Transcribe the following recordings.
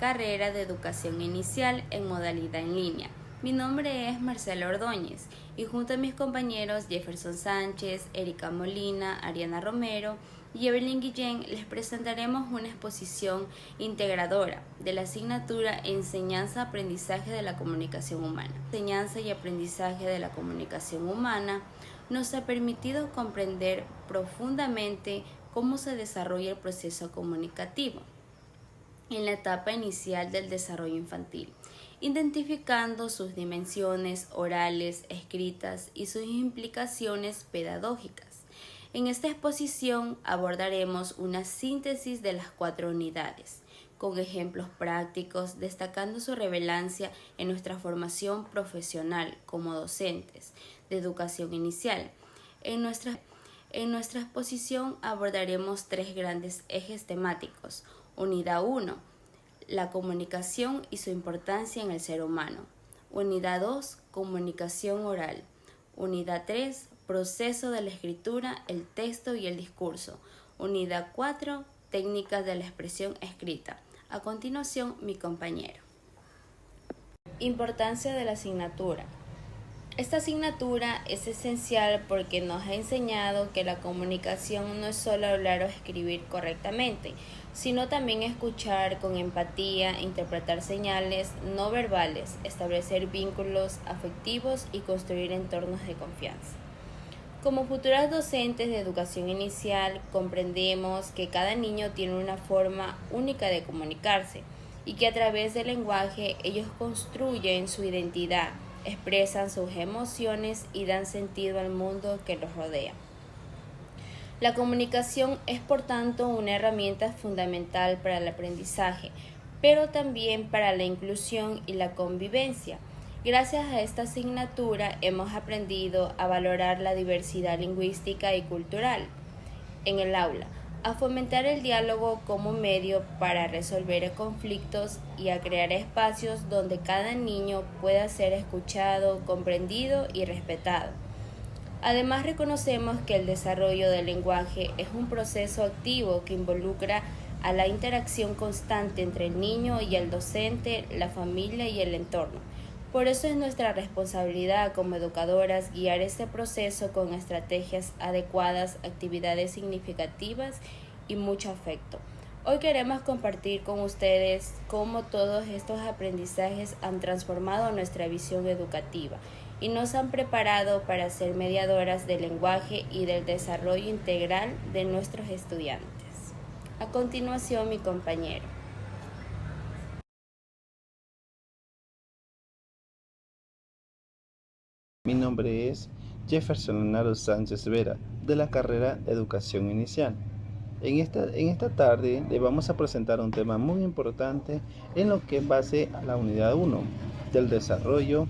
carrera de Educación Inicial en modalidad en línea. Mi nombre es Marcela Ordóñez y junto a mis compañeros Jefferson Sánchez, Erika Molina, Ariana Romero y Evelyn Guillén les presentaremos una exposición integradora de la asignatura Enseñanza-Aprendizaje de la Comunicación Humana. Enseñanza y aprendizaje de la comunicación humana nos ha permitido comprender profundamente cómo se desarrolla el proceso comunicativo en la etapa inicial del desarrollo infantil, identificando sus dimensiones orales, escritas y sus implicaciones pedagógicas. En esta exposición abordaremos una síntesis de las 4 unidades, con ejemplos prácticos destacando su relevancia en nuestra formación profesional como docentes de educación inicial. En nuestra exposición abordaremos 3 grandes ejes temáticos. Unidad 1, la comunicación y su importancia en el ser humano. Unidad 2, comunicación oral. Unidad 3, proceso de la escritura, el texto y el discurso. Unidad 4, técnicas de la expresión escrita. A continuación, mi compañero. Importancia de la asignatura. Esta asignatura es esencial porque nos ha enseñado que la comunicación no es solo hablar o escribir correctamente, sino también escuchar con empatía, interpretar señales no verbales, establecer vínculos afectivos y construir entornos de confianza. Como futuras docentes de educación inicial, comprendemos que cada niño tiene una forma única de comunicarse y que a través del lenguaje ellos construyen su identidad, expresan sus emociones y dan sentido al mundo que los rodea. La comunicación es por tanto una herramienta fundamental para el aprendizaje, pero también para la inclusión y la convivencia. Gracias a esta asignatura hemos aprendido a valorar la diversidad lingüística y cultural en el aula, a fomentar el diálogo como medio para resolver conflictos y a crear espacios donde cada niño pueda ser escuchado, comprendido y respetado. Además, reconocemos que el desarrollo del lenguaje es un proceso activo que involucra a la interacción constante entre el niño y el docente, la familia y el entorno. Por eso es nuestra responsabilidad como educadoras guiar este proceso con estrategias adecuadas, actividades significativas y mucho afecto. Hoy queremos compartir con ustedes cómo todos estos aprendizajes han transformado nuestra visión educativa y nos han preparado para ser mediadoras del lenguaje y del desarrollo integral de nuestros estudiantes. A continuación, mi compañero. Mi nombre es Jefferson Leonardo Sánchez Vera, de la carrera de Educación Inicial. En esta tarde le vamos a presentar un tema muy importante en lo que es base a la unidad 1 del desarrollo.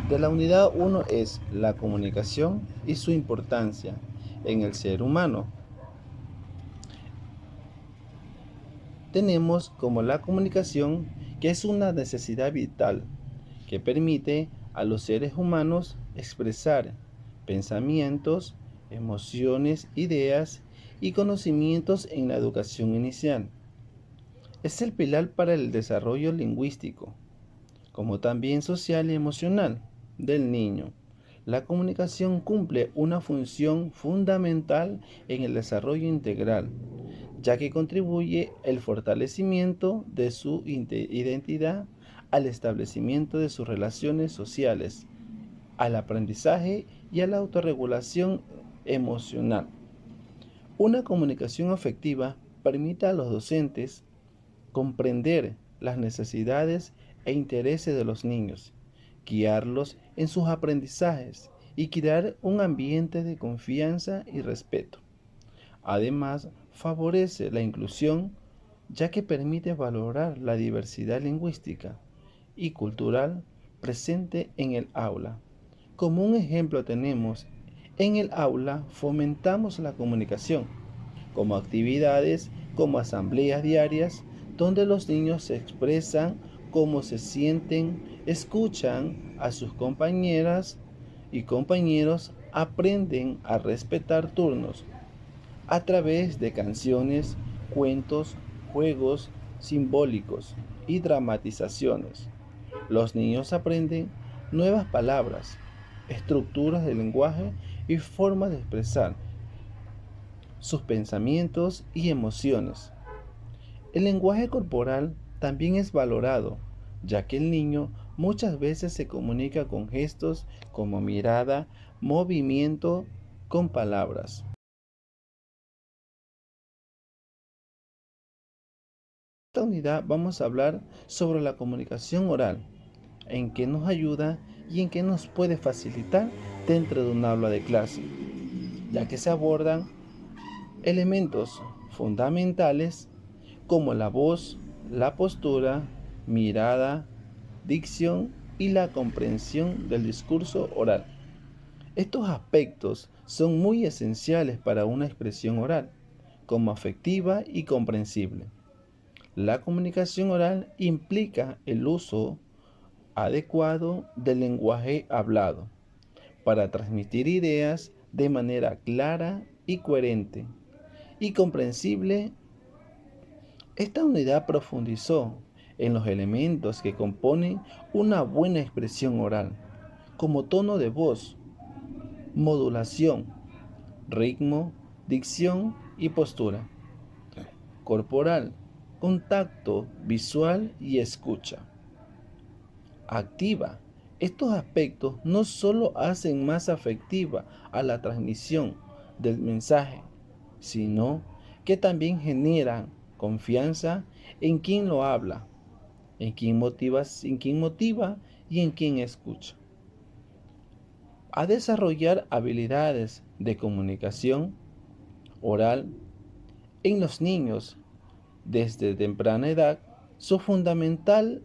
De la unidad 1 es la comunicación y su importancia en el ser humano. Tenemos como la comunicación, que es una necesidad vital que permite a los seres humanos expresar pensamientos, emociones, ideas y conocimientos en la educación inicial. Es el pilar para el desarrollo lingüístico, como también social y emocional del niño. La comunicación cumple una función fundamental en el desarrollo integral, ya que contribuye al fortalecimiento de su identidad, al establecimiento de sus relaciones sociales, al aprendizaje y a la autorregulación emocional. Una comunicación afectiva permite a los docentes comprender las necesidades e intereses de los niños, guiarlos en sus aprendizajes y crear un ambiente de confianza y respeto. Además, favorece la inclusión, ya que permite valorar la diversidad lingüística y cultural presente en el aula. Como un ejemplo tenemos, en el aula fomentamos la comunicación, como actividades como asambleas diarias, donde los niños se expresan cómo se sienten, escuchan a sus compañeras y compañeros, aprenden a respetar turnos a través de canciones, cuentos, juegos, simbólicos y dramatizaciones. Los niños aprenden nuevas palabras, estructuras de lenguaje y formas de expresar sus pensamientos y emociones. El lenguaje corporal también es valorado, ya que el niño muchas veces se comunica con gestos como mirada, movimiento, con palabras. En esta unidad vamos a hablar sobre la comunicación oral, en qué nos ayuda y en qué nos puede facilitar dentro de un aula de clase, ya que se abordan elementos fundamentales como la voz, la postura, mirada, dicción y la comprensión del discurso oral. Estos aspectos son muy esenciales para una expresión oral, como afectiva y comprensible. La comunicación oral implica el uso adecuado del lenguaje hablado para transmitir ideas de manera clara y coherente y comprensible. Esta unidad profundizó en los elementos que componen una buena expresión oral, como tono de voz, modulación, ritmo, dicción y postura corporal, contacto visual y escucha activa. Estos aspectos no solo hacen más afectiva a la transmisión del mensaje, sino que también generan confianza en quien lo habla, en quien motiva y en quien escucha. A desarrollar habilidades de comunicación oral en los niños desde temprana edad son fundamental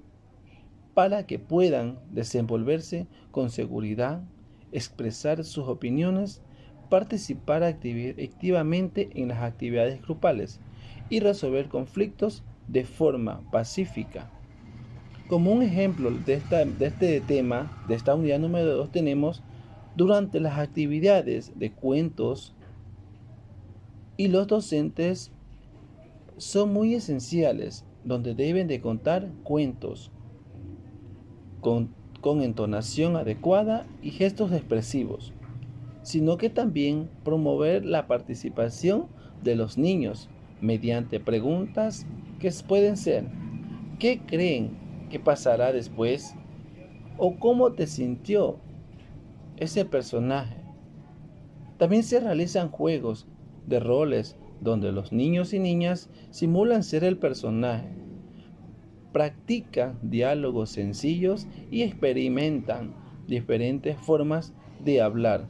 para que puedan desenvolverse con seguridad, expresar sus opiniones, participar activamente en las actividades grupales y resolver conflictos de forma pacífica. Como un ejemplo de este tema, de esta unidad número 2, tenemos durante las actividades de cuentos, y los docentes son muy esenciales, donde deben de contar cuentos con entonación adecuada y gestos expresivos, sino que también promover la participación de los niños mediante preguntas que pueden ser: ¿qué creen que pasará después? ¿O cómo te sintió ese personaje? También se realizan juegos de roles donde los niños y niñas simulan ser el personaje, practican diálogos sencillos y experimentan diferentes formas de hablar.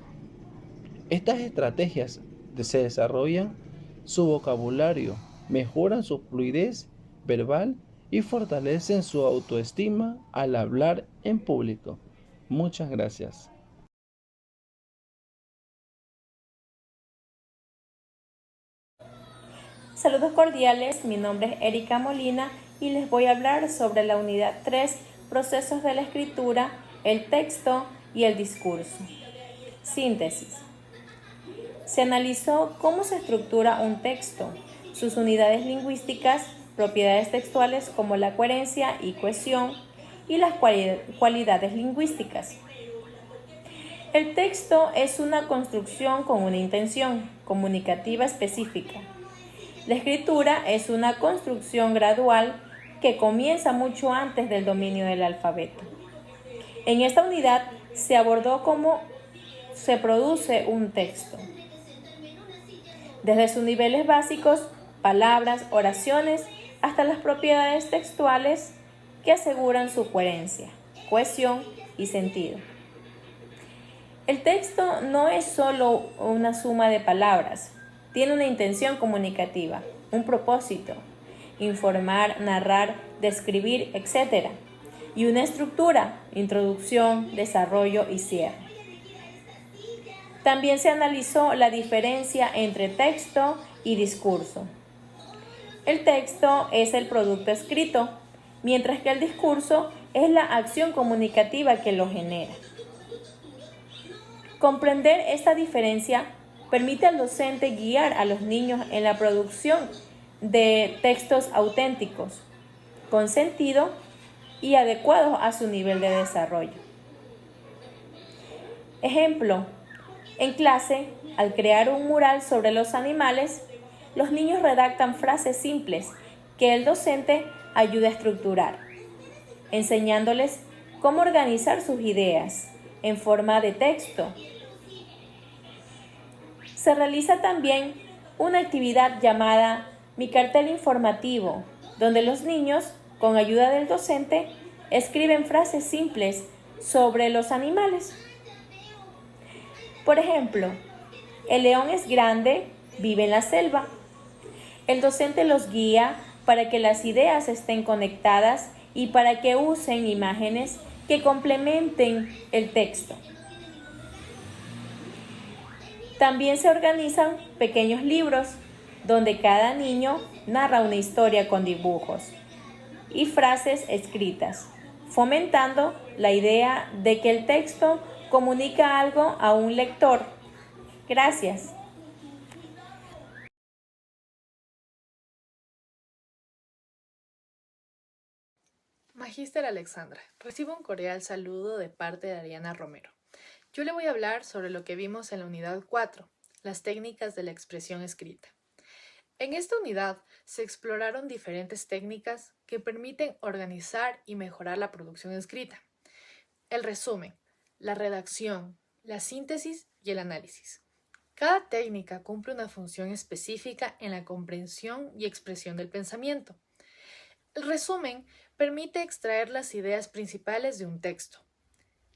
Estas estrategias se desarrollan su vocabulario, mejoran su fluidez verbal y fortalecen su autoestima al hablar en público. Muchas gracias. Saludos cordiales, mi nombre es Erika Molina y les voy a hablar sobre la unidad 3, procesos de la escritura, el texto y el discurso. Síntesis. Se analizó cómo se estructura un texto, sus unidades lingüísticas, propiedades textuales como la coherencia y cohesión, y las cualidades lingüísticas. El texto es una construcción con una intención comunicativa específica. La escritura es una construcción gradual que comienza mucho antes del dominio del alfabeto. En esta unidad se abordó cómo se produce un texto, desde sus niveles básicos, palabras, oraciones, hasta las propiedades textuales que aseguran su coherencia, cohesión y sentido. El texto no es solo una suma de palabras, tiene una intención comunicativa, un propósito: informar, narrar, describir, etc. Y una estructura: introducción, desarrollo y cierre. También se analizó la diferencia entre texto y discurso. El texto es el producto escrito, mientras que el discurso es la acción comunicativa que lo genera. Comprender esta diferencia permite al docente guiar a los niños en la producción de textos auténticos, con sentido y adecuados a su nivel de desarrollo. Ejemplo, en clase, al crear un mural sobre los animales, los niños redactan frases simples que el docente ayuda a estructurar, enseñándoles cómo organizar sus ideas en forma de texto. Se realiza también una actividad llamada Mi cartel informativo, donde los niños, con ayuda del docente, escriben frases simples sobre los animales. Por ejemplo, el león es grande, vive en la selva. El docente los guía para que las ideas estén conectadas y para que usen imágenes que complementen el texto. También se organizan pequeños libros donde cada niño narra una historia con dibujos y frases escritas, fomentando la idea de que el texto comunica algo a un lector. Gracias. Magíster Alexandra, recibo un cordial saludo de parte de Ariana Romero. Yo le voy a hablar sobre lo que vimos en la unidad 4, las técnicas de la expresión escrita. En esta unidad se exploraron diferentes técnicas que permiten organizar y mejorar la producción escrita. El resumen, la redacción, la síntesis y el análisis. Cada técnica cumple una función específica en la comprensión y expresión del pensamiento. El resumen permite extraer las ideas principales de un texto.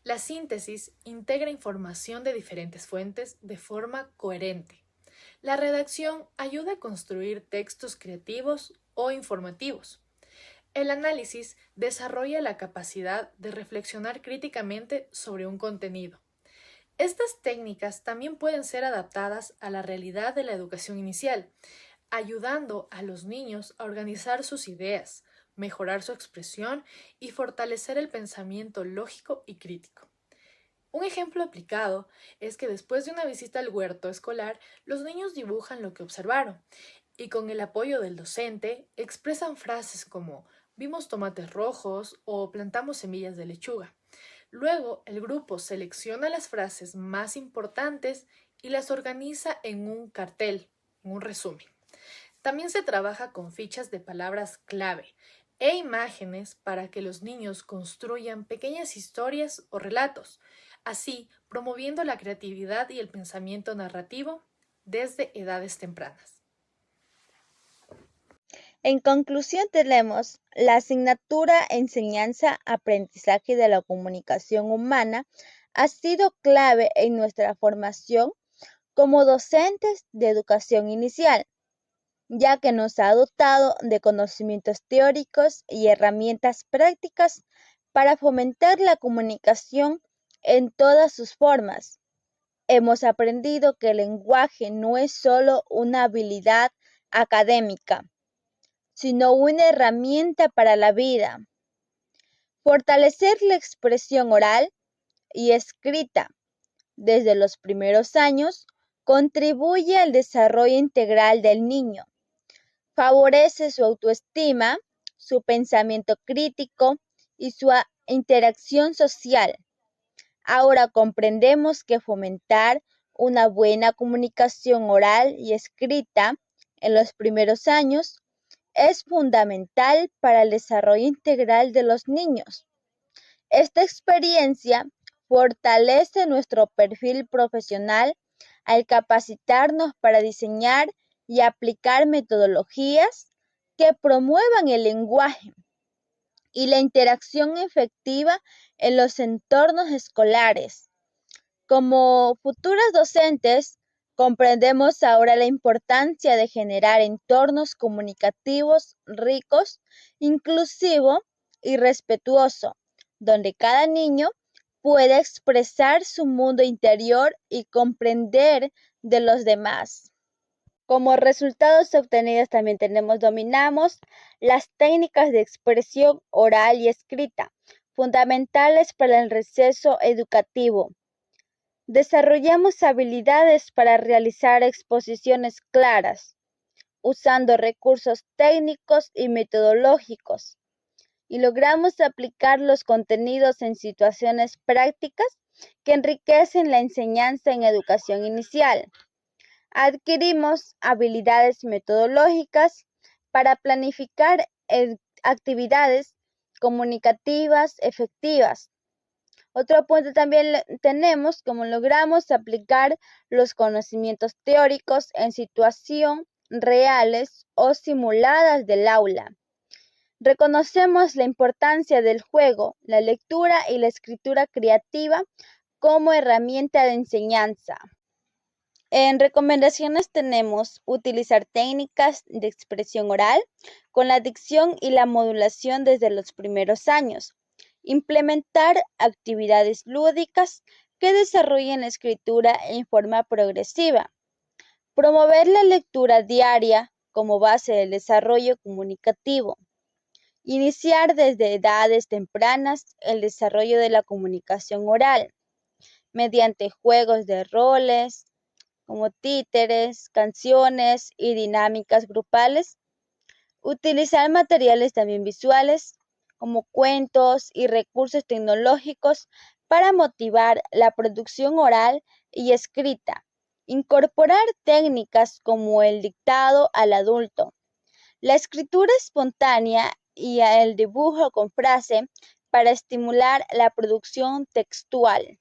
La síntesis integra información de diferentes fuentes de forma coherente. La redacción ayuda a construir textos creativos o informativos. El análisis desarrolla la capacidad de reflexionar críticamente sobre un contenido. Estas técnicas también pueden ser adaptadas a la realidad de la educación inicial, ayudando a los niños a organizar sus ideas, mejorar su expresión y fortalecer el pensamiento lógico y crítico. Un ejemplo aplicado es que después de una visita al huerto escolar, los niños dibujan lo que observaron y con el apoyo del docente expresan frases como vimos tomates rojos o plantamos semillas de lechuga. Luego, el grupo selecciona las frases más importantes y las organiza en un cartel, en un resumen. También se trabaja con fichas de palabras clave e imágenes para que los niños construyan pequeñas historias o relatos, así promoviendo la creatividad y el pensamiento narrativo desde edades tempranas. En conclusión, tenemos la asignatura Enseñanza-Aprendizaje de la Comunicación Humana ha sido clave en nuestra formación como docentes de educación inicial, ya que nos ha dotado de conocimientos teóricos y herramientas prácticas para fomentar la comunicación en todas sus formas. Hemos aprendido que el lenguaje no es solo una habilidad académica, sino una herramienta para la vida. Fortalecer la expresión oral y escrita desde los primeros años contribuye al desarrollo integral del niño. Favorece su autoestima, su pensamiento crítico y su interacción social. Ahora comprendemos que fomentar una buena comunicación oral y escrita en los primeros años es fundamental para el desarrollo integral de los niños. Esta experiencia fortalece nuestro perfil profesional al capacitarnos para diseñar y aplicar metodologías que promuevan el lenguaje y la interacción efectiva en los entornos escolares. Como futuras docentes, comprendemos ahora la importancia de generar entornos comunicativos ricos, inclusivos y respetuosos, donde cada niño pueda expresar su mundo interior y comprender de los demás. Como resultados obtenidos también dominamos las técnicas de expresión oral y escrita, fundamentales para el receso educativo. Desarrollamos habilidades para realizar exposiciones claras, usando recursos técnicos y metodológicos, y logramos aplicar los contenidos en situaciones prácticas que enriquecen la enseñanza en educación inicial. Adquirimos habilidades metodológicas para planificar actividades comunicativas efectivas. Otro punto también tenemos cómo logramos aplicar los conocimientos teóricos en situaciones reales o simuladas del aula. Reconocemos la importancia del juego, la lectura y la escritura creativa como herramienta de enseñanza. En recomendaciones tenemos utilizar técnicas de expresión oral con la dicción y la modulación desde los primeros años. Implementar actividades lúdicas que desarrollen la escritura en forma progresiva. Promover la lectura diaria como base del desarrollo comunicativo. Iniciar desde edades tempranas el desarrollo de la comunicación oral mediante juegos de roles, como títeres, canciones y dinámicas grupales. Utilizar materiales también visuales, como cuentos y recursos tecnológicos para motivar la producción oral y escrita. Incorporar técnicas como el dictado al adulto, la escritura espontánea y el dibujo con frase para estimular la producción textual.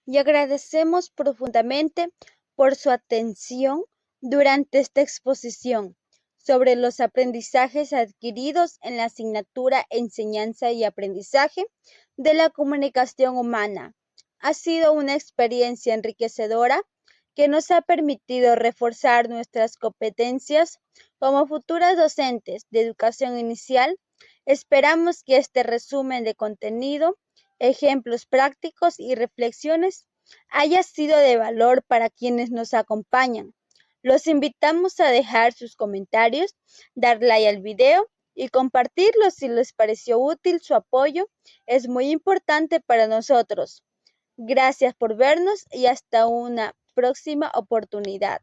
Y agradecemos profundamente por su atención durante esta exposición sobre los aprendizajes adquiridos en la asignatura Enseñanza y Aprendizaje de la Comunicación Humana. Ha sido una experiencia enriquecedora que nos ha permitido reforzar nuestras competencias como futuras docentes de educación inicial. Esperamos que este resumen de contenido, ejemplos prácticos y reflexiones haya sido de valor para quienes nos acompañan. Los invitamos a dejar sus comentarios, dar like al video y compartirlo si les pareció útil. Su apoyo es muy importante para nosotros. Gracias por vernos y hasta una próxima oportunidad.